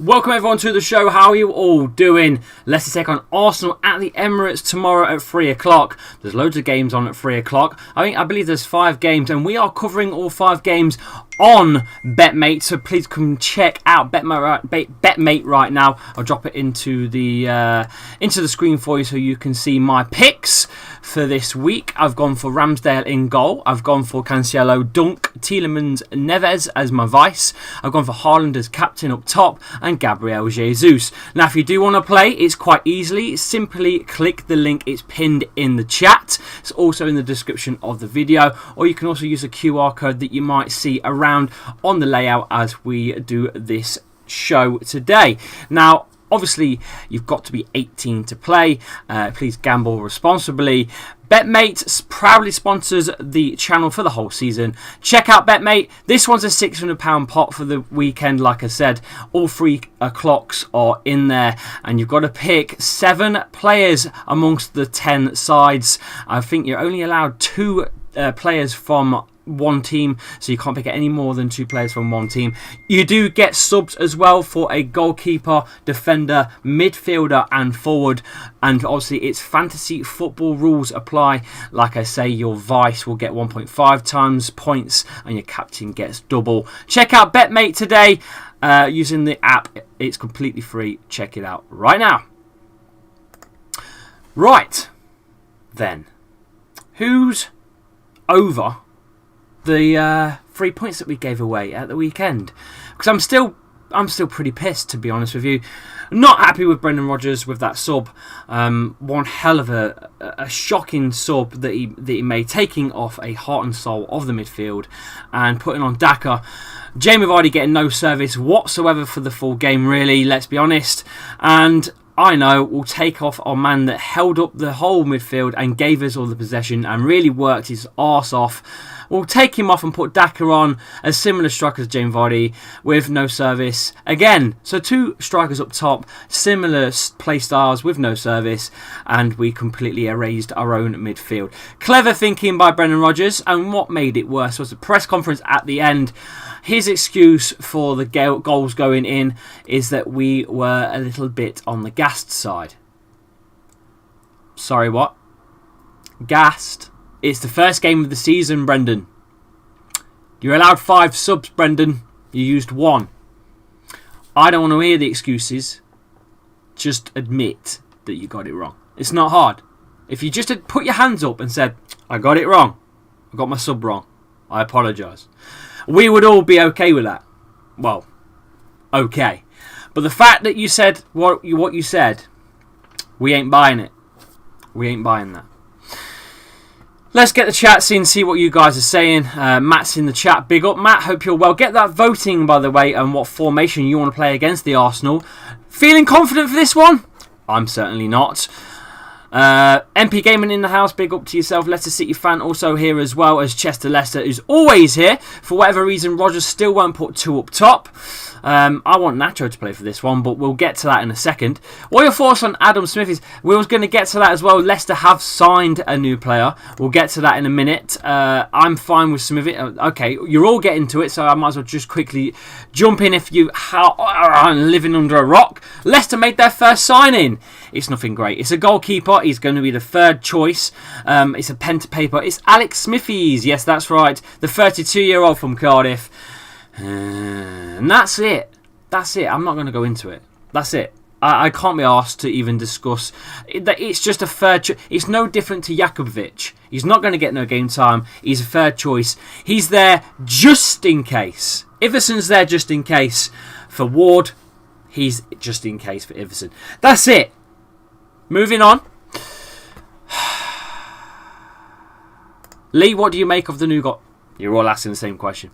Welcome everyone to the show. How are you all doing? Leicester take on Arsenal at the Emirates tomorrow at 3 o'clock. There's loads of games on at 3 o'clock. I believe there's 5 games, and we are covering all 5 games on Betmate. So please come check out Betmate right now. I'll drop it into the screen for you so you can see my picks for this week. I've gone for Ramsdale in goal. I've gone for Cancelo, Dunk, Tielemans, Neves as my vice. I've gone for Haaland as captain up top and Gabriel Jesus. Now, if you do want to play, it's quite easily. Simply click the link. It's pinned in the chat. It's also in the description of the video. Or you can also use a QR code that you might see around on the layout as we do this show today. Now, obviously, you've got to be 18 to play. Please gamble responsibly. Betmate proudly sponsors the channel for the whole season. Check out Betmate. This one's a £600 pot for the weekend. Like I said, all 3 clocks are in there, and you've got to pick 7 players amongst the 10 sides. I think you're only allowed 2 players from one team, so you can't pick any more than 2 players from one team. You do get subs as well for a goalkeeper, defender, midfielder and forward, and obviously it's fantasy football rules apply. Like I say, your vice will get 1.5 times points and your captain gets double. Check out Betmate today using the app. It's completely free. Check it out right now. Right then, who's over the 3 points that we gave away at the weekend? Because I'm still pretty pissed, to be honest with you. Not happy with Brendan Rodgers with that sub. One hell of a shocking sub that he made, taking off a heart and soul of the midfield and putting on Daka. Jamie Vardy getting no service whatsoever for the full game, really, let's be honest. And I know we'll take off our man that held up the whole midfield and gave us all the possession and really worked his arse off. We'll take him off and put Daka on, a similar striker as Jamie Vardy with no service. Again, so 2 strikers up top, similar play styles with no service, and we completely erased our own midfield. Clever thinking by Brendan Rodgers, and what made it worse was the press conference at the end. His excuse for the goals going in is that we were a little bit on the gassed side. Sorry, what? Gassed? It's the first game of the season, Brendan. You're allowed 5 subs, Brendan. You used 1. I don't want to hear the excuses. Just admit that you got it wrong. It's not hard. If you just had put your hands up and said, I got it wrong. I got my sub wrong. I apologise. We would all be okay with that. Well, okay. But the fact that you said what you said, we ain't buying it. We ain't buying that. Let's get the chats in, see what you guys are saying. Matt's in the chat. Big up, Matt. Hope you're well. Get that voting, by the way, on what formation you want to play against the Arsenal. Feeling confident for this one? I'm certainly not. MP Gaming in the house, big up to yourself. Leicester City fan also here as well as Chester Leicester, who's always here. For whatever reason, Rogers still won't put 2 up top. I want Nacho to play for this one, but we'll get to that in a second. What are your thoughts on Adam Smith? We was going to get to that as well. Leicester have signed a new player. We'll get to that in a minute. I'm fine with some of it. Okay, you're all getting to it, so I might as well just quickly jump in if you are living under a rock. Leicester made their first signing. It's nothing great. It's a goalkeeper. He's going to be the third choice. It's a pen to paper. It's Alex Smithies. Yes, that's right. The 32-year-old from Cardiff. And that's it. That's it. I'm not going to go into it. That's it. I can't be asked to even discuss. It's just a third choice. It's no different to Jakovic. He's not going to get no game time. He's a third choice. He's there just in case. Iverson's there just in case. For Ward, he's just in case for Iverson. That's it. Moving on. Lee, what do you make of the new goal? You're all asking the same question.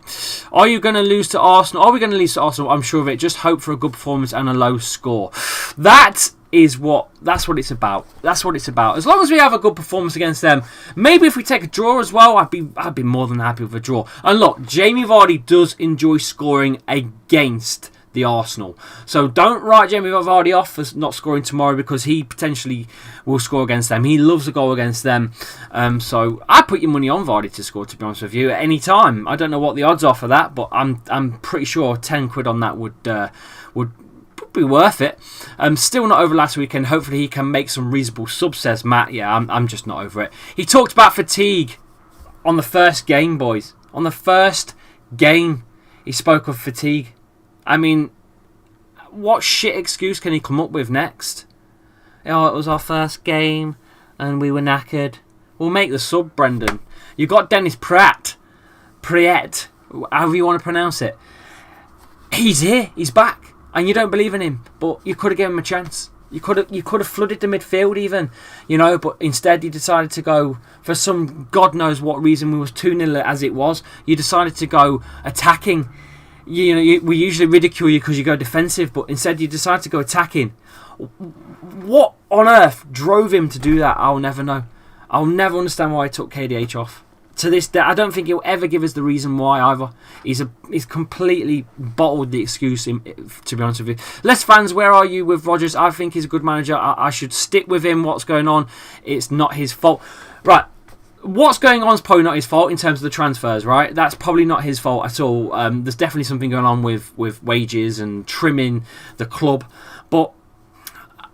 Are you going to lose to Arsenal? Are we going to lose to Arsenal? I'm sure of it. Just hope for a good performance and a low score. That's what it's about. That's what it's about. As long as we have a good performance against them, maybe if we take a draw as well, I'd be more than happy with a draw. And look, Jamie Vardy does enjoy scoring against the Arsenal. So don't write Jamie Vardy off for not scoring tomorrow, because he potentially will score against them. He loves a goal against them. So I put your money on Vardy to score, to be honest with you, at any time. I don't know what the odds are for that, but I'm pretty sure 10 quid on that would be worth it. Still not over last weekend. Hopefully he can make some reasonable subs, says Matt. Yeah, I'm just not over it. He talked about fatigue on the first game, boys. On the first game, he spoke of fatigue. I mean, what shit excuse can he come up with next? Oh, it was our first game and we were knackered. We'll make the sub, Brendan. You got Dennis Pratt, however you want to pronounce it. He's here. He's back, and you don't believe in him. But you could have given him a chance. You could have flooded the midfield even, But instead you decided to go for some God knows what reason. We was 2-0 as it was. You decided to go attacking. We usually ridicule you because you go defensive, but instead you decide to go attacking. What on earth drove him to do that? I'll never know. I'll never understand why he took KDH off. To this day, I don't think he'll ever give us the reason why either. He's completely bottled the excuse, to be honest with you. Less fans, where are you with Rodgers? I think he's a good manager. I should stick with him. What's going on? It's not his fault. Right. What's going on is probably not his fault in terms of the transfers, right? That's probably not his fault at all. There's definitely something going on with wages and trimming the club. But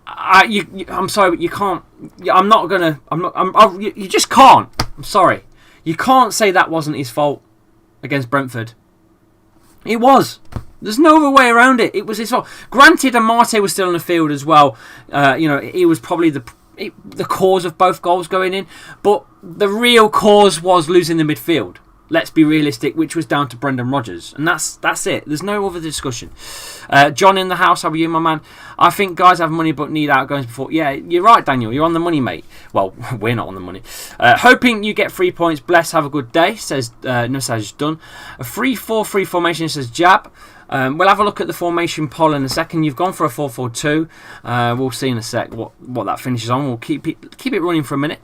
I'm sorry, but you can't. You just can't. I'm sorry. You can't say that wasn't his fault against Brentford. It was. There's no other way around it. It was his fault. Granted, Amate was still on the field as well. He was probably the cause of both goals going in, but the real cause was losing the midfield. Let's be realistic, which was down to Brendan Rodgers, and that's it. There's no other discussion. John in the house, how are you, my man? I think guys have money but need outgoings before. Yeah, you're right, Daniel. You're on the money, mate. Well, we're not on the money. Hoping you get 3 points. Bless. Have a good day. Says Nusaj done. A 3-4-3 formation, says Jab. We'll have a look at the formation poll in a second. You've gone for a 4-4-2. We'll see in a sec what that finishes on. We'll keep it running for a minute.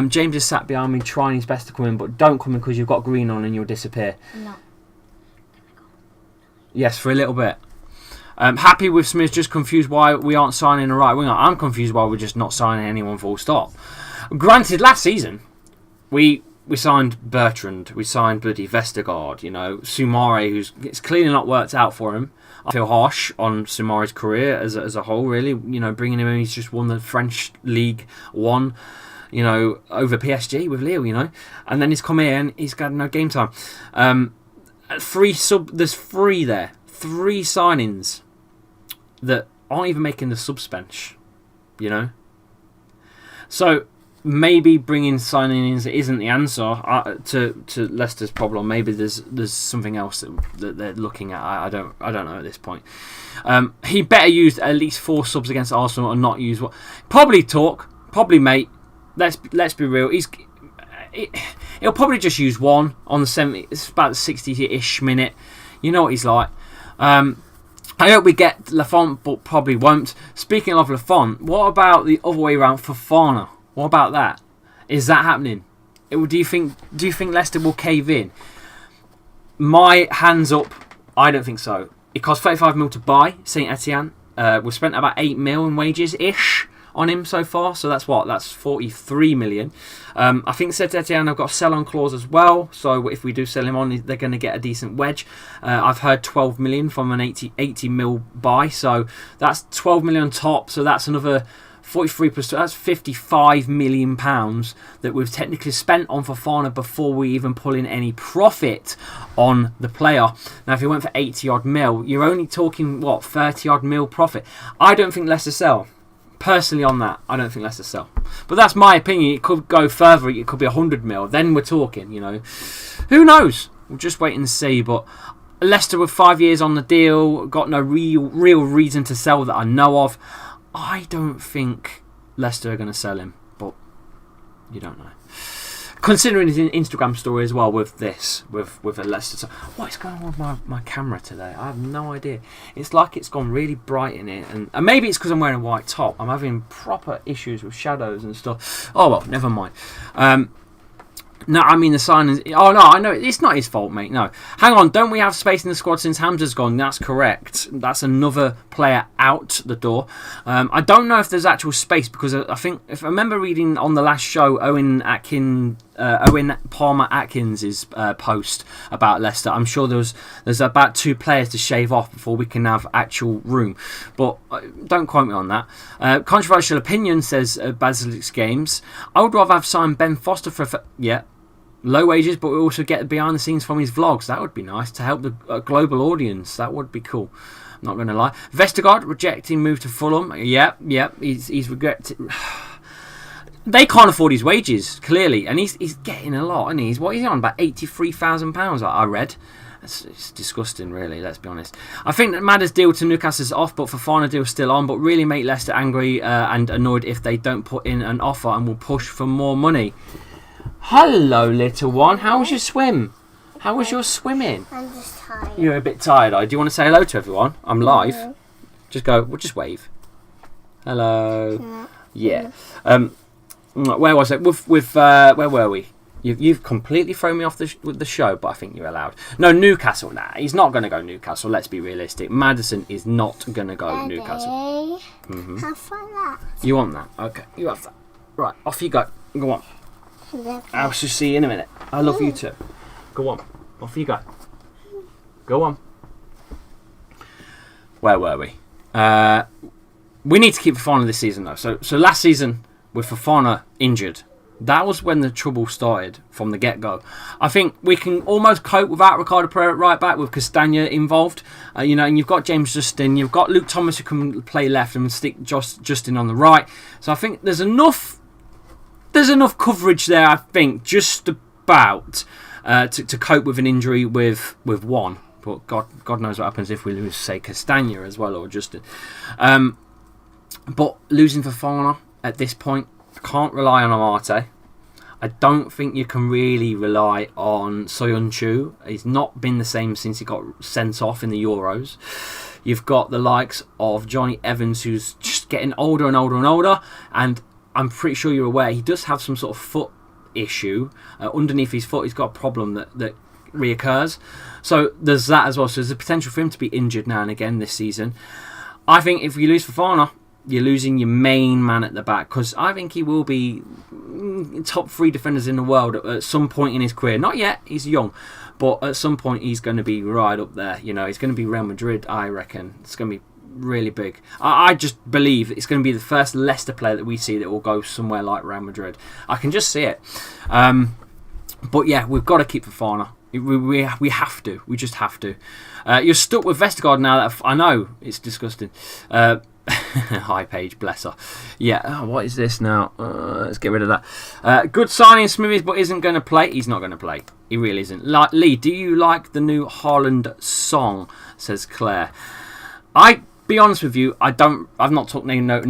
James is sat behind me trying his best to come in, but don't come in because you've got green on and you'll disappear. No. Yes, for a little bit. Happy with Smith, just confused why we aren't signing a right winger. I'm confused why we're just not signing anyone full stop. Granted, last season, we signed Bertrand, we signed bloody Vestergaard, Soumare, it's clearly not worked out for him. I feel harsh on Soumare's career as a whole, really. Bringing him in, he's just won the French League 1, over PSG with Lille, And then he's come here and he's got no game time. There's 3 there. 3 signings that aren't even making the subs bench, So maybe bringing signings isn't the answer to Leicester's problem. Maybe there's something else that they're looking at. I don't know at this point. He better use at least 4 subs against Arsenal and not use what. Probably mate. Let's be real. He'll probably just use 1 on the 70. It's about the 60-ish minute. You know what he's like. I hope we get Lafont, but probably won't. Speaking of Lafont, what about the other way around, Fofana? What about that? Is that happening? Do you think Leicester will cave in? My hands up. I don't think so. It cost 35 mil to buy Saint Etienne. We've spent about 8 mil in wages ish on him so far. So that's what? That's 43 million. I think Saint Etienne have got a sell on clause as well. So if we do sell him on, they're going to get a decent wedge. I've heard 12 million from an 80 mil buy. So that's 12 million on top. So that's another 43 plus 2, that's 55 million pounds that we've technically spent on Fofana before we even pull in any profit on the player. Now, if you went for 80 odd mil, you're only talking, what, 30 odd mil profit. I don't think Leicester sell. Personally on that, I don't think Leicester sell. But that's my opinion. It could go further. It could be 100 mil. Then we're talking, you know. Who knows? We'll just wait and see. But Leicester with 5 years on the deal, got no real reason to sell that I know of. I don't think Leicester are going to sell him, but you don't know. Considering his Instagram story as well with this, with a Leicester. What is going on with my camera today? I have no idea. It's like it's gone really bright in it, and maybe it's because I'm wearing a white top. I'm having proper issues with shadows and stuff. Oh well, never mind. No, I mean the signings. Oh no, I know it's not his fault, mate. No, hang on. Don't we have space in the squad since Hamza's gone? That's correct. That's another player out the door. I don't know if there's actual space because I think if I remember reading on the last show, Owen Palmer Atkins' post about Leicester. I'm sure there's about 2 players to shave off before we can have actual room. But don't quote me on that. Controversial opinion, says Basilic's Games. I would rather have signed Ben Foster for low wages, but we also get behind the scenes from his vlogs. That would be nice to help the global audience. That would be cool. I'm not going to lie. Vestergaard rejecting move to Fulham. Yep. He's regretted. They can't afford his wages, clearly, and he's getting a lot, isn't he? What is he on? About £83,000, I read. It's disgusting, really, let's be honest. I think that Madder's deal to Newcastle is off, but Fofana deal's still on, but really make Leicester angry and annoyed if they don't put in an offer and will push for more money. Hello, little one. How was your swim? How was your swimming? I'm just tired. You're a bit tired. Do you want to say hello to everyone? I'm live. Mm-hmm. Just go. We'll just wave. Hello. Yeah. Where was it? Where were we? You've completely thrown me off with the show, but I think you're allowed. No, Newcastle. Nah, he's not going to go Newcastle. Let's be realistic. Madison is not going to go Newcastle. Mm-hmm. Have that. You want that? Okay, you have that. Right, off you go. Go on. I'll just see you in a minute. I love you too. Go on. Off you go. Go on. Where were we? We need to keep Fofana this season though. So last season with Fofana injured, that was when the trouble started from the get-go. I think we can almost cope without Ricardo Pereira at right back with Castagna involved. And you've got James Justin, you've got Luke Thomas who can play left and stick Justin on the right. So I think there's enough coverage there, I think, just about to cope with an injury with one. But God knows what happens if we lose, say, Castagna as well, or Justin. But losing Fofana at this point, can't rely on Amate. I don't think you can really rely on Soyuncu. He's not been the same since he got sent off in the Euros. You've got the likes of Johnny Evans, who's just getting older and older and older, and I'm pretty sure you're aware he does have some sort of foot issue. Underneath his foot, he's got a problem that reoccurs. So there's that as well. So there's a potential for him to be injured now and again this season. I think if you lose Fofana, you're losing your main man at the back, because I think he will be top 3 defenders in the world at some point in his career. Not yet, he's young, but at some point he's going to be right up there. He's going to be Real Madrid, I reckon. It's going to be really big. I just believe it's going to be the first Leicester player that we see that will go somewhere like Real Madrid. I can just see it. But yeah, we've got to keep Fofana. We have to. We just have to. You're stuck with Vestergaard now. I know, it's disgusting. Hi, Paige, bless her. Yeah, what is this now? Let's get rid of that. Good signing, Smithies, but isn't going to play. He's not going to play. He really isn't. Lee, do you like the new Haaland song? Says Claire. Be honest with you, I've not took no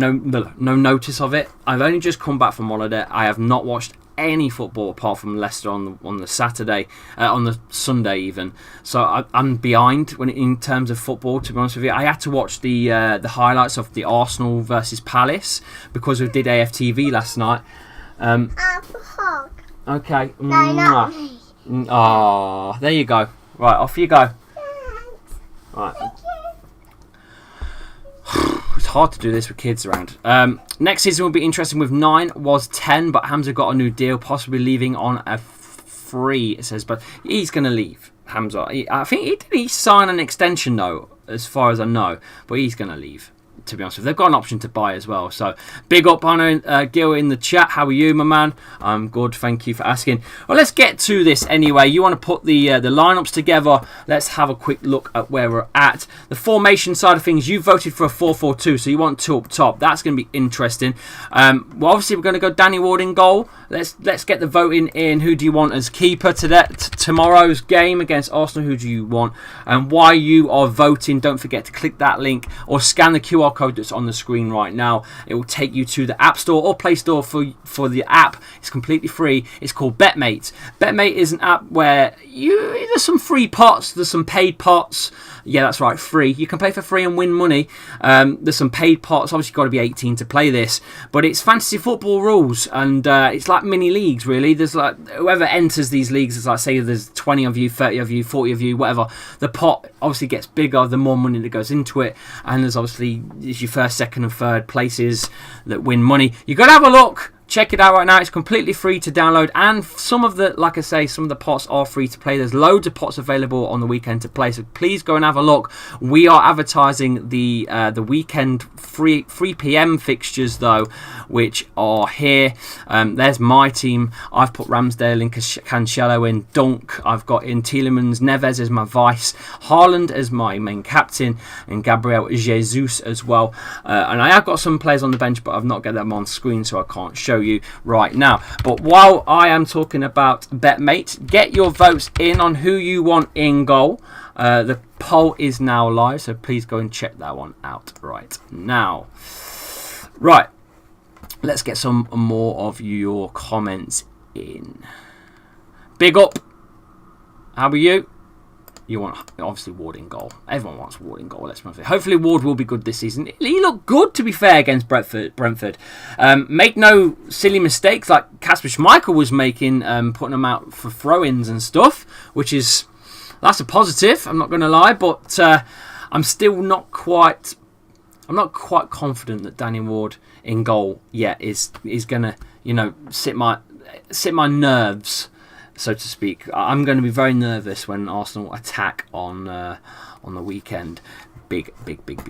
notice of it. I've only just come back from holiday. I have not watched any football apart from Leicester on the Saturday, on the Sunday even. So I'm behind in terms of football. To be honest with you, I had to watch the highlights of the Arsenal versus Palace because we did AFTV last night. Hog. Okay. No, not me. Oh, there you go. Right, off you go. Right. It's hard to do this with kids around. Next season will be interesting with 9 was 10, but Hamza got a new deal, possibly leaving on a free, it says, but he's going to leave. Hamza. I think he sign an extension though, as far as I know, but he's going to leave. To be honest with you, they've got an option to buy as well. So big up on Gil in the chat. How are you, my man? I'm good. Thank you for asking. Well, let's get to this anyway. You want to put the lineups together. Let's have a quick look at where we're at. The formation side of things, you voted for a 4-4-2, so you want 2 up top. That's going to be interesting. Well, obviously we're going to go Danny Ward in goal. Let's get the voting in. Who do you want as keeper to tomorrow's game against Arsenal? Who do you want? And while you are voting, don't forget to click that link or scan the QR code that's on the screen right now. It will take you to the App Store or Play Store for the app. It's completely free. It's called Betmate. Betmate is an app where there's some free pots, there's some paid pots. Yeah, that's right, free. You can play for free and win money. There's some paid pots. Obviously, you've got to be 18 to play this. But it's fantasy football rules, and it's like mini leagues, really. There's like whoever enters these leagues, is like, say there's 20 of you, 30 of you, 40 of you, whatever. The pot obviously gets bigger the more money that goes into it. And there's obviously your first, second, and third places that win money. You've got to have a look. Check it out right now. It's completely free to download, and some of the, like I say, some of the pots are free to play. There's loads of pots available on the weekend to play, so please go and have a look. We are advertising the weekend 3 p.m. fixtures though, which are here. There's my team. I've put Ramsdale in, Cancelo in, Dunk. I've got in Tielemans, Neves as my vice, Haaland as my main captain, and Gabriel Jesus as well. And I have got some players on the bench, but I've not got them on screen, so I can't show you right now. But while I am talking about Betmate, get your votes in on who you want in goal. The poll is now live, so please go and check that one out right now. Right, let's get some more of your comments in. Big up. How are you? You want, obviously, Ward in goal. Everyone wants Ward in goal. Let's be honest. Hopefully, Ward will be good this season. He looked good, to be fair, against Brentford. Make no silly mistakes like Kasper Schmeichel was making, putting them out for throw-ins and stuff, that's a positive. I'm not going to lie, but I'm still not quite. I'm not quite confident that Danny Ward in goal yet is going to, sit my nerves, so to speak. I'm going to be very nervous when Arsenal attack on the weekend. Big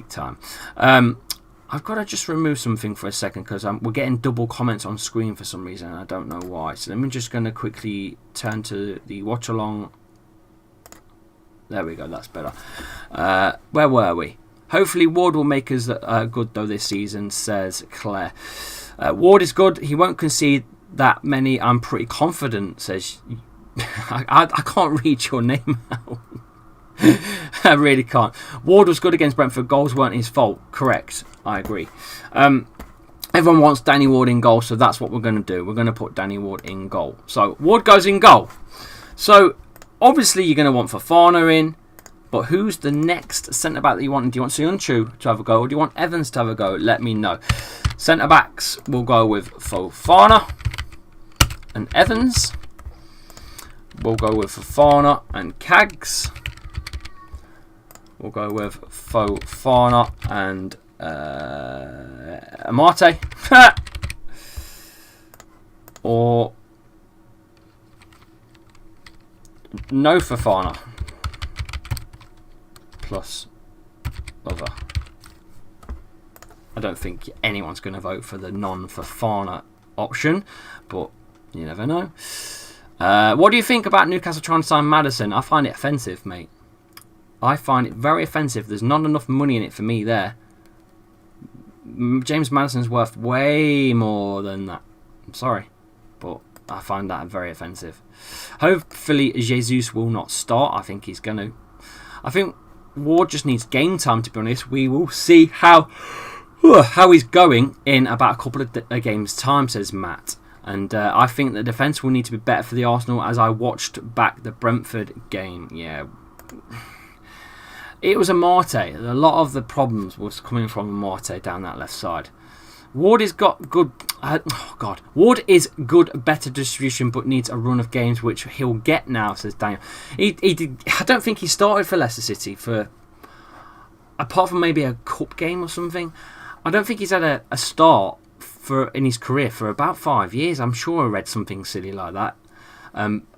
time. I've got to just remove something for a second because we're getting double comments on screen for some reason. And I don't know why. So I'm just going to quickly turn to the watch along. There we go. That's better. Where were we? Hopefully Ward will make us good though this season, says Claire. Ward is good. He won't concede that many. I'm pretty confident, says. I can't read your name out. I really can't. Ward was good against Brentford. Goals weren't his fault. Correct. I agree. Everyone wants Danny Ward in goal, so that's what we're going to do. We're going to put Danny Ward in goal. So Ward goes in goal. So obviously you're going to want Fofana in. But who's the next centre-back that you want? Do you want Söyüncü to have a go? Or do you want Evans to have a go? Let me know. Centre-backs, we'll go with Fofana and Evans. We'll go with Fofana and Cags. We'll go with Fofana and Amate. Or no Fofana. Plus other. I don't think anyone's going to vote for the non-Fofana option, but you never know. What do you think about Newcastle trying to sign Maddison? I find it offensive, mate. I find it very offensive. There's not enough money in it for me there. James Maddison's worth way more than that. I'm sorry, but I find that very offensive. Hopefully Jesus will not start. I think he's going to. I think Ward just needs game time, to be honest. We will see how he's going in about a couple of games' time, says Matt. And I think the defence will need to be better for the Arsenal as I watched back the Brentford game. Yeah. It was Amate. A lot of the problems was coming from Amate down that left side. Ward has got good. Ward is good, better distribution, but needs a run of games, which he'll get now. Says Daniel. I don't think he started for Leicester City for, apart from maybe a cup game or something. I don't think he's had a start in his career for about 5 years. I'm sure I read something silly like that.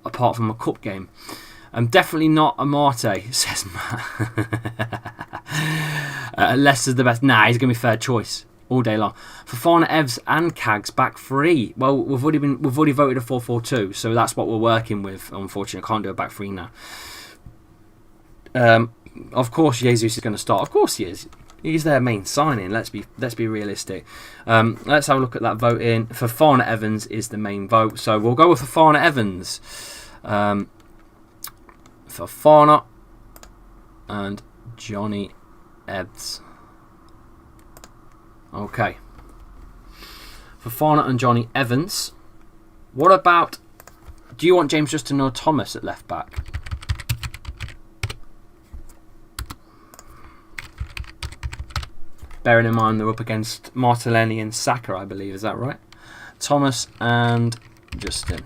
Apart from a cup game. Definitely not Amate, says Matt. Leicester's the best. Nah, he's going to be third choice all day long. Fofana, Evs and Cags back three. Well, we've already voted a 4-4-2, so that's what we're working with. Unfortunately, I can't do a back three now. Of course, Jesus is going to start. Of course he is. He's their main signing. Let's be realistic. Let's have a look at that voting. Fofana Evans is the main vote, so we'll go with Fofana Evans. Fofana and Johnny Evans. Okay. Fofana and Johnny Evans. What about? Do you want James Justin or Thomas at left back? Bearing in mind they're up against Martinelli and Saka, I believe. Is that right? Thomas and Justin.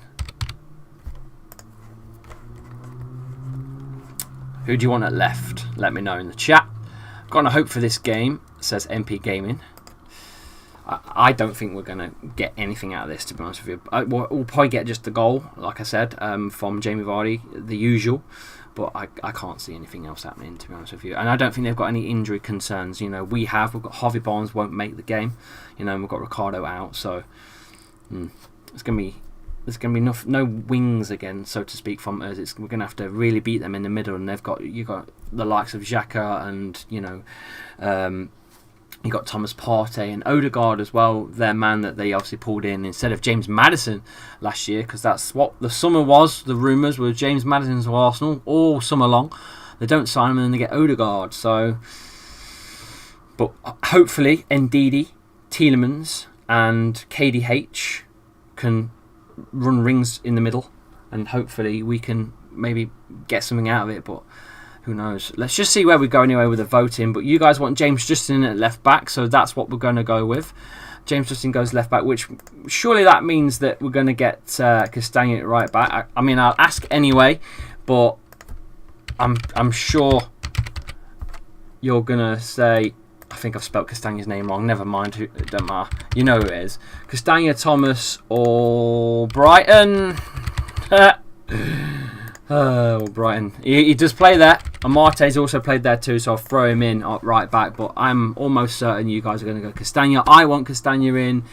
Who do you want at left? Let me know in the chat. Got no hope for this game, says MP Gaming. I don't think we're going to get anything out of this, to be honest with you. We'll probably get just the goal, like I said, from Jamie Vardy, the usual. But I can't see anything else happening, to be honest with you. And I don't think they've got any injury concerns. You know, we've got Harvey Barnes won't make the game. You know, and we've got Ricardo out, so there's gonna be no wings again, so to speak, from us. We're gonna have to really beat them in the middle, and you got the likes of Xhaka and you got Thomas Partey and Odegaard as well. Their man that they obviously pulled in instead of James Maddison last year, because that's what the summer was. The rumours were James Maddison to Arsenal all summer long. They don't sign him and then they get Odegaard. So, but hopefully Ndidi, Tielemans and KDH can run rings in the middle, and hopefully we can maybe get something out of it. But who knows? Let's just see where we go anyway with the voting. But you guys want James Justin at left back, so that's what we're going to go with. James Justin goes left back, which surely that means that we're going to get Castagna at right back. I mean, I'll ask anyway, but I'm sure you're going to say, I think I've spelt Castagna's name wrong. Never mind, it don't matter. You know who it is. Castagna, Thomas, or Brighton. Oh, Brighton. He does play there. Amate's also played there too, so I'll throw him in at right back. But I'm almost certain you guys are going to go Castagna. I want Castagna in.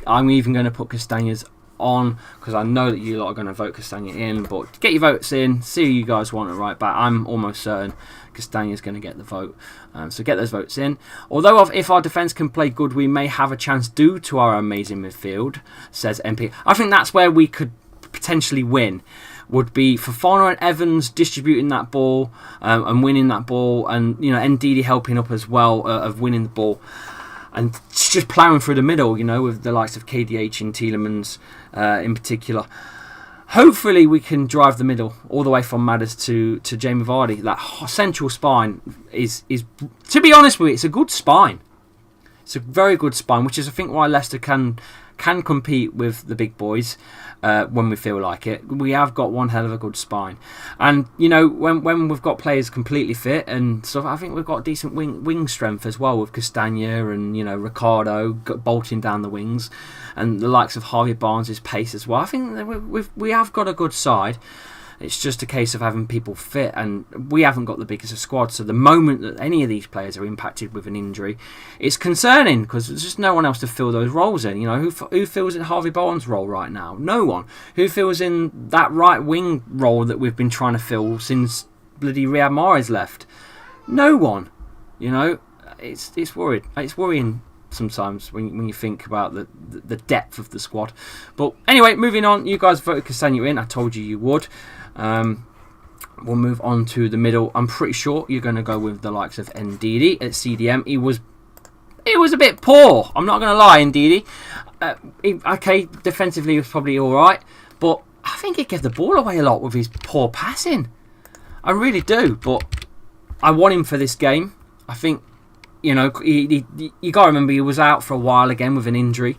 I'm even going to put Castagna's on, because I know that you lot are going to vote Castagna in. But get your votes in. See who you guys want at right back. I'm almost certain Castagna's going to get the vote. So get those votes in. Although if our defence can play good, we may have a chance due to our amazing midfield, says MP. I think that's where we could potentially win. Would be Fofana and Evans distributing that ball and winning that ball, and Ndidi helping up as well of winning the ball, and just ploughing through the middle, with the likes of KDH and Tielemans in particular. Hopefully we can drive the middle all the way from Madders to Jamie Vardy. That central spine is, to be honest with you, it's a good spine. It's a very good spine, which is I think why Leicester can compete with the big boys when we feel like it. We have got one hell of a good spine, and when we've got players completely fit and stuff, I think we've got decent wing strength as well with Castagna and Ricardo bolting down the wings, and the likes of Harvey Barnes' pace as well. I think we have got a good side. It's just a case of having people fit, and we haven't got the biggest of squads. So the moment that any of these players are impacted with an injury, it's concerning, because there's just no one else to fill those roles in. Who fills in Harvey Barnes' role right now? No one. Who fills in that right wing role that we've been trying to fill since bloody Riyad Mahrez left? No one. It's worried. It's worrying sometimes when you think about the depth of the squad. But anyway, moving on. You guys voted Castagna in. I told you would. We'll move on to the middle. I'm pretty sure you're going to go with the likes of Ndidi at CDM. He was a bit poor. I'm not going to lie, Ndidi. Okay, defensively he was probably all right, but I think he gave the ball away a lot with his poor passing. I really do, but I want him for this game. I think You know, you got to remember he was out for a while again with an injury.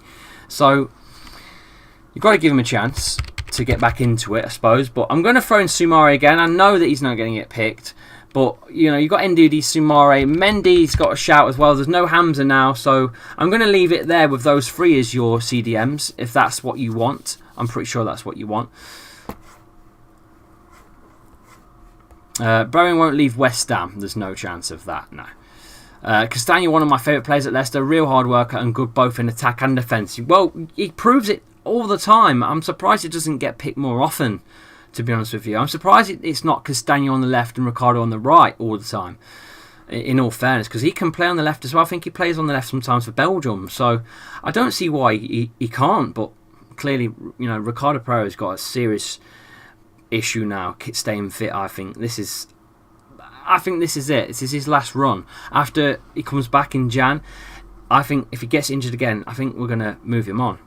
So, you've got to give him a chance to get back into it, I suppose. But I'm going to throw in Soumare again. I know that he's not going to get picked. But, you know, you've got Ndidi, Soumare. Mendy's got a shout as well. There's no Hamza now. So, I'm going to leave it there with those three as your CDMs, if that's what you want. I'm pretty sure that's what you want. Bowen won't leave West Ham. There's no chance of that, no. Castagna, one of my favourite players at Leicester, real hard worker and good both in attack and defence. Well, he proves it all the time. I'm surprised it doesn't get picked more often, to be honest with you. I'm surprised it's not Castagna on the left and Ricardo on the right all the time, in all fairness, because he can play on the left as well. I think he plays on the left sometimes for Belgium, so I don't see why he can't, but clearly, you know, Ricardo Pereira's got a serious issue now, staying fit. I think this is it. This is his last run. After he comes back in Jan, I think if he gets injured again, I think we're going to move him on.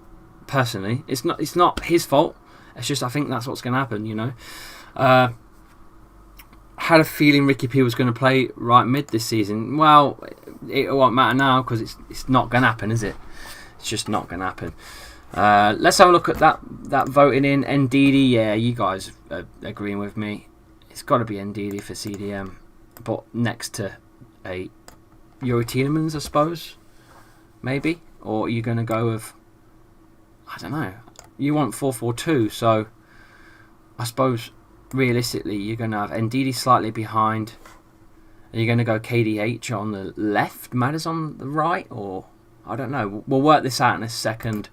Personally, it's not his fault. It's just I think that's what's going to happen. You know, had a feeling Ricky P was going to play right mid this season. Well, it won't matter now because it's not going to happen, is it? It's just not going to happen. Let's have a look at that voting in. Ndidi, yeah, you guys are agreeing with me. It's got to be Ndidi for CDM, but next to a Yuri Tielemans, I suppose, maybe. Or are you going to go with, I don't know. You want 4-4-2, so I suppose realistically you're going to have Ndidi slightly behind. Are you going to go KDH on the left, Matters on the right, or I don't know. We'll work this out in a second.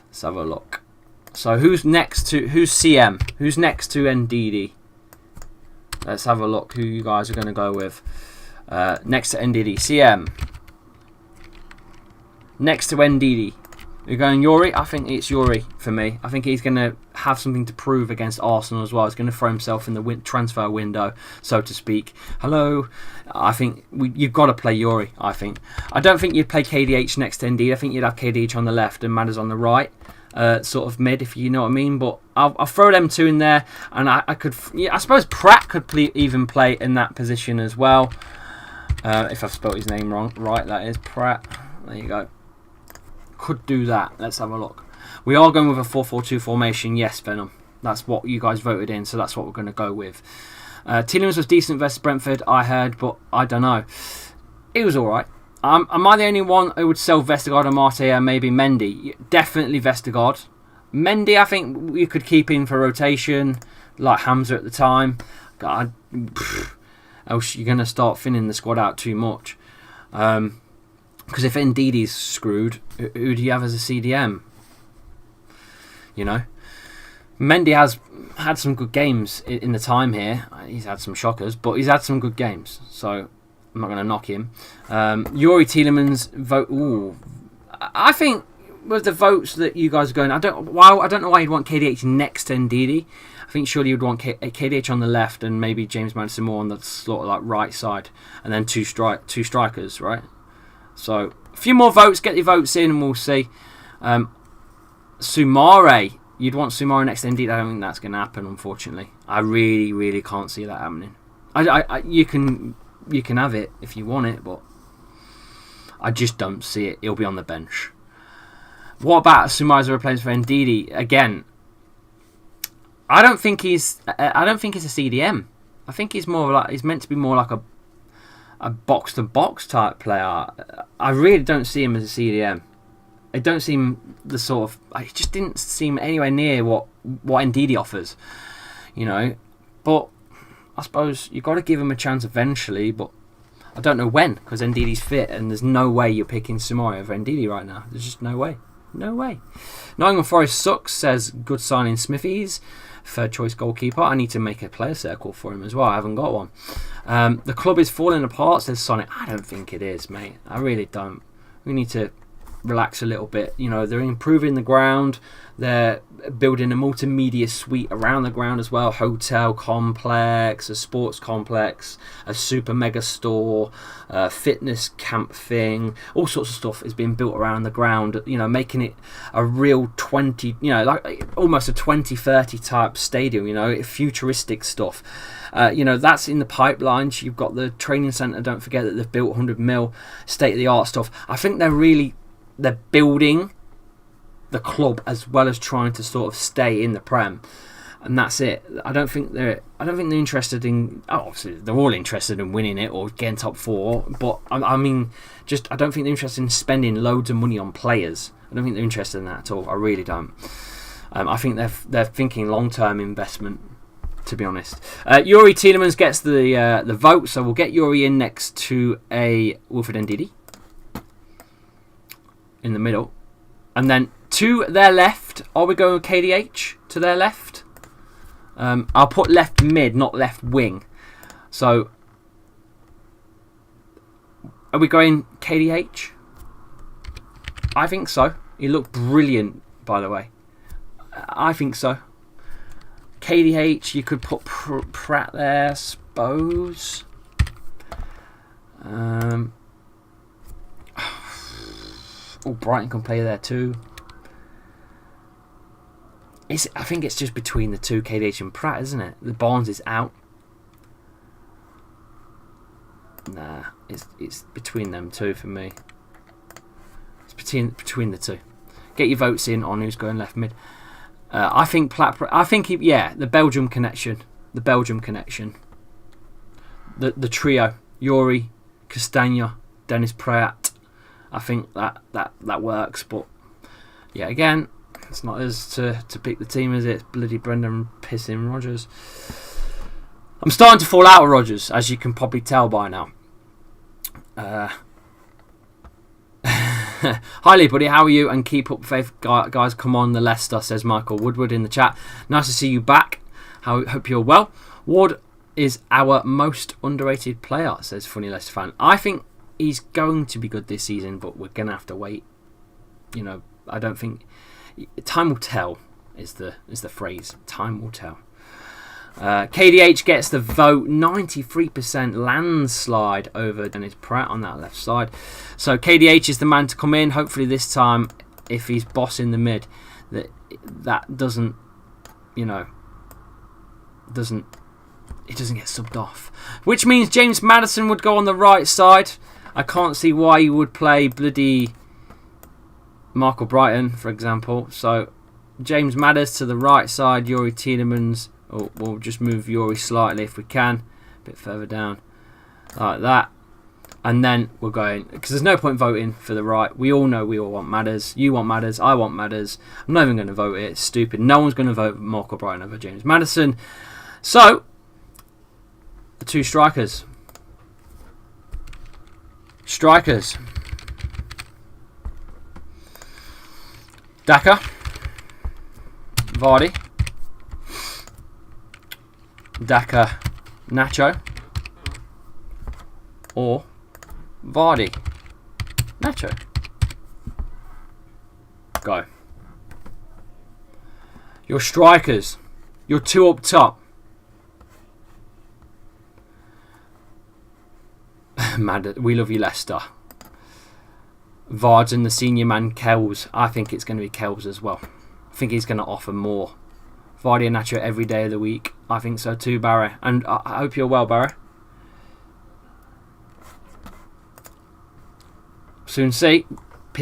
Let's have a look. So who's CM? Who's next to Ndidi? Let's have a look who you guys are going to go with. Next to Ndidi. CM. Next to Ndidi. You're going Yuri? I think it's Yuri for me. I think he's going to have something to prove against Arsenal as well. He's going to throw himself in the transfer window, so to speak. Hello. I think you've got to play Yuri, I think. I don't think you'd play KDH next to Ndidi. I think you'd have KDH on the left and Matters on the right. Sort of mid, if you know what I mean. But I'll throw them two in there. And I suppose Pratt could even play in that position as well. If I've spelled his name wrong. Right, that is Pratt. There you go. Could do that. Let's have a look. We are going with a 4-4-2 formation. Yes, Venom. That's what you guys voted in, so that's what we're going to go with. Tielemans was decent versus Brentford, I heard, but I don't know. It was alright. Am I the only one who would sell Vestergaard and Marte and maybe Mendy? Definitely Vestergaard. Mendy, I think you could keep in for rotation, like Hamza at the time. God, else you're going to start thinning the squad out too much. Because if Ndidi's screwed, who do you have as a CDM? You know, Mendy has had some good games in the time here. He's had some shockers, but he's had some good games. So I'm not going to knock him. Yuri Tielemans vote. Ooh, I think with the votes that you guys are going, I don't know why you'd want KDH next to Ndidi. I think surely you'd want KDH on the left and maybe James Maddison more on the sort of like right side, and then two strikers, right? So a few more votes, get your votes in, and we'll see. Soumare, you'd want Soumare next to Ndidi. I don't think that's going to happen, unfortunately. I really, really can't see that happening. You can have it if you want it, but I just don't see it. He'll be on the bench. What about Soumare as a replacement for Ndidi? Again, I don't think he's a CDM. I think he's meant to be more like a box to box type player. I really don't see him as a CDM. It don't seem the sort of. It just didn't seem anywhere near what Ndidi offers, you know. But I suppose you've got to give him a chance eventually. But I don't know when, because Ndidi's fit, and there's no way you're picking Soumare over Ndidi right now. There's just no way. No way. Nottingham Forest sucks, says good signing Smithies. Third choice goalkeeper. I need to make a player circle for him as well. I haven't got one. The club is falling apart, says Sonic. I don't think it is, mate. I really don't. We need to relax a little bit. You know, they're improving the ground. They're building a multimedia suite around the ground as well. Hotel complex, a sports complex, a super mega store, fitness camp thing. All sorts of stuff is being built around the ground. You know, making it a real 20, you know, like almost a 2030 type stadium. You know, futuristic stuff. You know, that's in the pipelines. You've got the training centre. Don't forget that they've built 100 mil state of the art stuff. I think they're building the club as well as trying to sort of stay in the Prem, and that's it. I don't think they're interested in. Oh, obviously they're all interested in winning it or getting top 4, but I mean, I don't think they're interested in spending loads of money on players. I don't think they're interested in that at all. I really don't. I think they're thinking long-term investment, to be honest. Yuri Tielemans gets the vote, so we'll get Yuri in next to a Wilfred Ndidi in the middle, and then to their left, are we going with KDH to their left? I'll put left mid, not left wing. So, are we going KDH? I think so. He looked brilliant, by the way. I think so. KDH, you could put Pratt there, I suppose. Oh, Brighton can play there too. I think it's just between the two, KDH and Pratt, isn't it? The Barnes is out. Nah, it's between them two for me. It's between the two. Get your votes in on who's going left mid. I think Pratt. I think the Belgium connection. The Belgium connection. The trio: Yuri, Castagna, Dennis Pratt. I think that works, but yeah, again. It's not us to pick the team, is it? It's bloody Brendan pissing Rodgers. I'm starting to fall out with Rodgers, as you can probably tell by now. Hi Lee, buddy, how are you? And keep up faith, guys. Come on, the Leicester, says Michael Woodward in the chat. Nice to see you back. Hope you're well. Ward is our most underrated player, says Funny Leicester fan. I think he's going to be good this season, but we're going to have to wait. You know, I don't think... Time will tell is the phrase. Time will tell. KDH gets the vote. 93% landslide over Dennis Pratt on that left side. So KDH is the man to come in. Hopefully this time, if he's bossing the mid, that doesn't, you know, he doesn't get subbed off. Which means James Maddison would go on the right side. I can't see why you would play bloody Michael Brighton, for example. So James Madders to the right side, Yuri Tielemans. We'll just move Yuri slightly if we can, a bit further down, like that. And then we're going, because there's no point voting for the right. We all know we all want Madders. You want Madders, I want Madders. I'm not even going to vote it. It's stupid. No one's going to vote Michael Brighton over James Maddison. So, the two strikers. Daka, Vardy, Daka, Nacho, or Vardy, Nacho. Go. Your strikers, your two up top. Mad, we love you, Leicester. Vards and the senior man, Kells. I think it's going to be Kells as well. I think he's going to offer more. Vardy and Nacho every day of the week. I think so too, Barry. And I hope you're well, Barry. Soon see.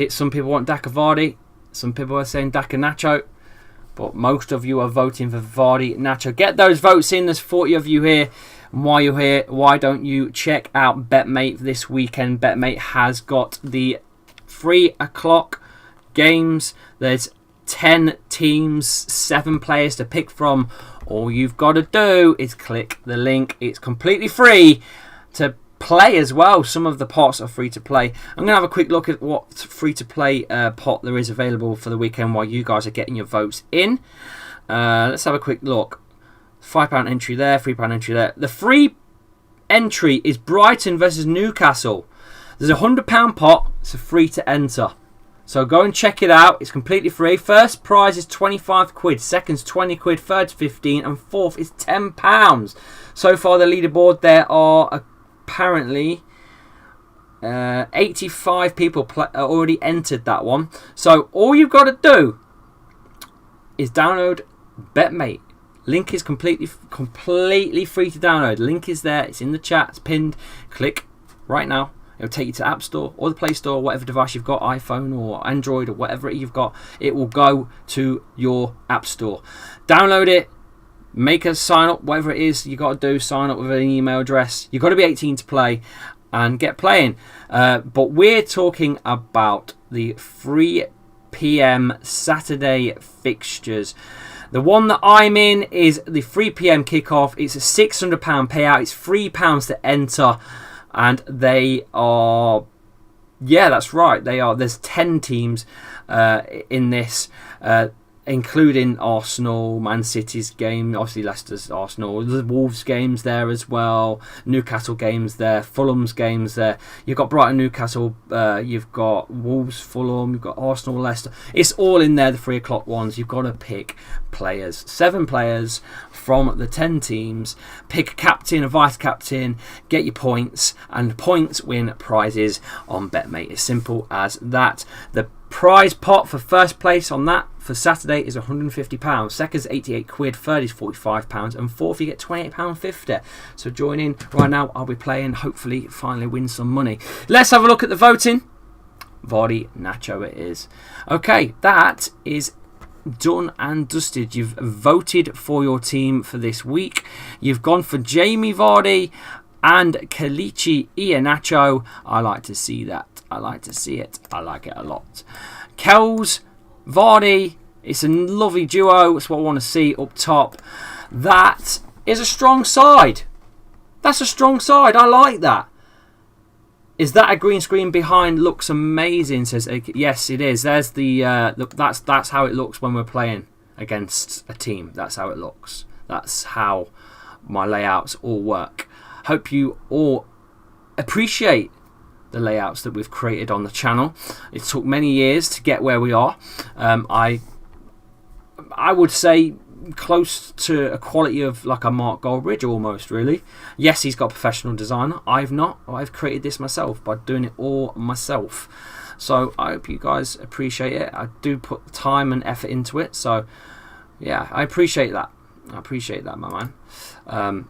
Some people want Daka Vardy. Some people are saying Daka Nacho. But most of you are voting for Vardy Nacho. Get those votes in. There's 40 of you here. And while you're here, why don't you check out Betmate this weekend? Betmate has got the 3 o'clock games. There's 10 teams, 7 players to pick from. All you've got to do is click the link. It's completely free to play as well. Some of the pots are free to play. I'm going to have a quick look at what free to play pot there is available for the weekend while you guys are getting your votes in. Let's have a quick look. £5 entry there, £3 entry there. The free entry is Brighton versus Newcastle. There's a £100 pot. It's free to enter. So go and check it out. It's completely free. First prize is 25 quid. Second's 20 quid. Third's 15. And fourth is £10. So far, the leaderboard, there are apparently 85 people already entered that one. So all you've got to do is download Betmate. Link is completely free to download. Link is there. It's in the chat. It's pinned. Click right now. It'll take you to App Store or the Play Store, whatever device you've got, iPhone or Android or whatever you've got. It will go to your App Store. Download it. Make a sign up, whatever it is you got to do. Sign up with an email address. You've got to be 18 to play and get playing. But we're talking about the 3 p.m. Saturday fixtures. The one that I'm in is the 3 p.m. kickoff. It's a £600 payout. It's £3 to enter. And they are, yeah, that's right. They are. There's 10 teams in this, including Arsenal, Man City's game, obviously Leicester's Arsenal, the Wolves games there as well, Newcastle games there, Fulham's games there. You've got Brighton, Newcastle, you've got Wolves, Fulham, you've got Arsenal, Leicester. It's all in there, the 3 o'clock ones. You've got to pick players, 7 players from the 10 teams. Pick a captain, a vice captain, get your points, and points win prizes on Betmate. It's simple as that. The prize pot for first place on that for Saturday is £150. Second's 88 quid. Third is £45. And fourth, you get £28.50. So join in right now. I'll be playing. Hopefully, finally win some money. Let's have a look at the voting. VARDY Nacho it is. Okay, that is done and dusted. You've voted for your team for this week. You've gone for Jamie Vardy and Kelechi Iheanacho. I like to see that. I like to see it. I like it a lot. Kells, Vardy, it's a lovely duo. It's what I want to see up top. That is a strong side. That's a strong side. I like that. Is that a green screen behind? Looks amazing. Says yes, it is. There's the that's how it looks when we're playing against a team. That's how it looks. That's how my layouts all work. Hope you all appreciate the layouts that we've created on the channel. It took many years to get where we are. I would say close to a quality of like a Mark Goldbridge almost, really. Yes, he's got a professional designer. I've not. I've created this myself by doing it all myself. So I hope you guys appreciate it. I do put the time and effort into it. So yeah, I appreciate that. I appreciate that, my man.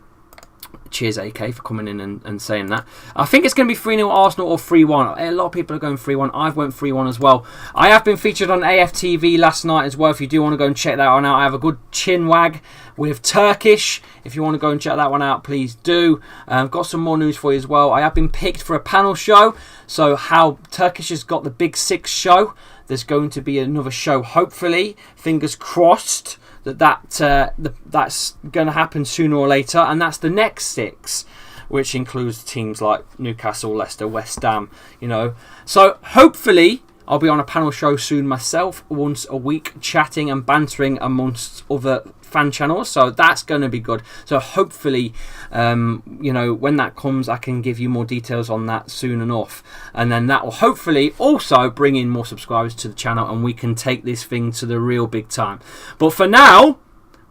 Cheers, AK, for coming in and saying that. I think it's going to be 3-0 Arsenal or 3-1. A lot of people are going 3-1. I've went 3-1 as well. I have been featured on AFTV last night as well. If you do want to go and check that one out, I have a good chin wag with Turkish. If you want to go and check that one out, please do. I've got some more news for you as well. I have been picked for a panel show. So how Turkish has got the Big Six show. There's going to be another show, hopefully. Fingers crossed that's going to happen sooner or later, and that's the next 6, which includes teams like Newcastle, Leicester, West Ham, you know. So hopefully I'll be on a panel show soon myself, once a week, chatting and bantering amongst other fan channels. So that's going to be good. So hopefully, you know, when that comes, I can give you more details on that soon enough. And then that will hopefully also bring in more subscribers to the channel, and we can take this thing to the real big time. But for now,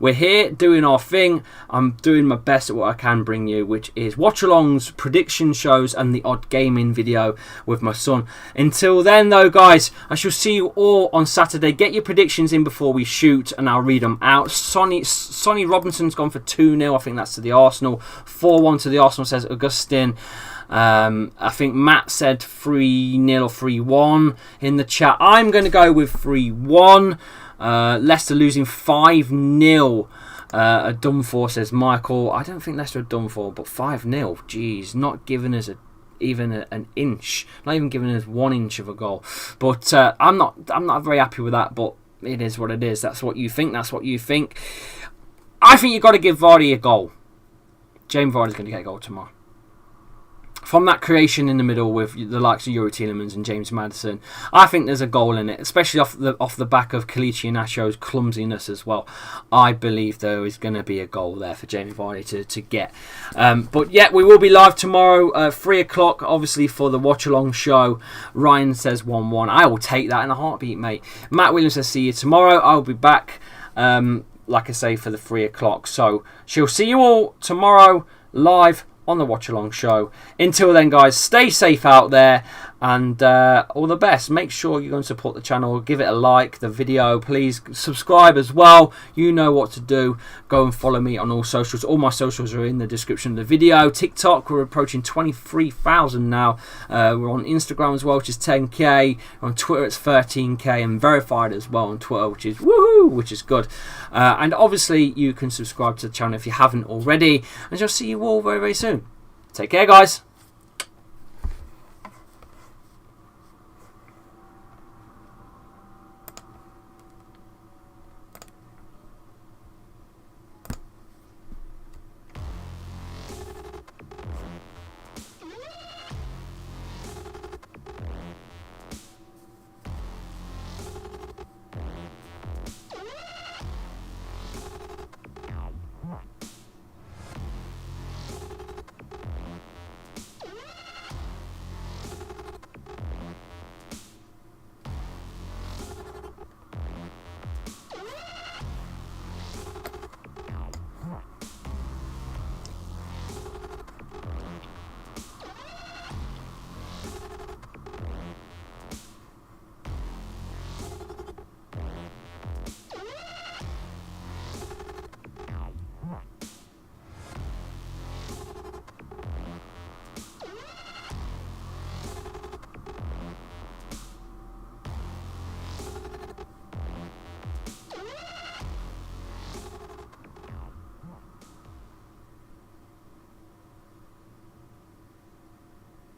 we're here doing our thing. I'm doing my best at what I can bring you, which is watch-alongs, prediction shows, and the odd gaming video with my son. Until then, though, guys, I shall see you all on Saturday. Get your predictions in before we shoot, and I'll read them out. Sonny Robinson's gone for 2-0. I think that's to the Arsenal. 4-1 to the Arsenal, says Augustine. I think Matt said 3-0 or 3-1 in the chat. I'm going to go with 3-1. Leicester losing 5-0. Done for, says Michael. I don't think Leicester are done for, but 5-0. Geez, not giving us even an inch. Not even giving us 1 inch of a goal. But I'm not very happy with that. But it is what it is. That's what you think. That's what you think. I think you've got to give Vardy a goal. James Vardy's going to get a goal tomorrow. from that creation in the middle with the likes of Yuri Tielemans and James Maddison, I think there's a goal in it, especially off the back of Kelechi Iheanacho's clumsiness as well. I believe there is going to be a goal there for Jamie Vardy to get. But yeah, we will be live tomorrow, 3 o'clock, obviously for the watch along show. Ryan says 1-1. I will take that in a heartbeat, mate. Matt Williams says see you tomorrow. I'll be back, like I say, for the 3 o'clock. So she'll see you all tomorrow live on the watch along show. Until then, guys, stay safe out there, and all the best. Make sure you go and support the channel, give it a like, the video, please subscribe as well. You know what to do. Go and follow me on all socials. All my socials are in the description of the video. TikTok, we're approaching 23,000 now. We're on Instagram as well, which is 10k. On Twitter it's 13k, and verified as well on Twitter, which is woohoo, which is good. And obviously you can subscribe to the channel if you haven't already, and I'll see you all very, very soon. Take care, guys.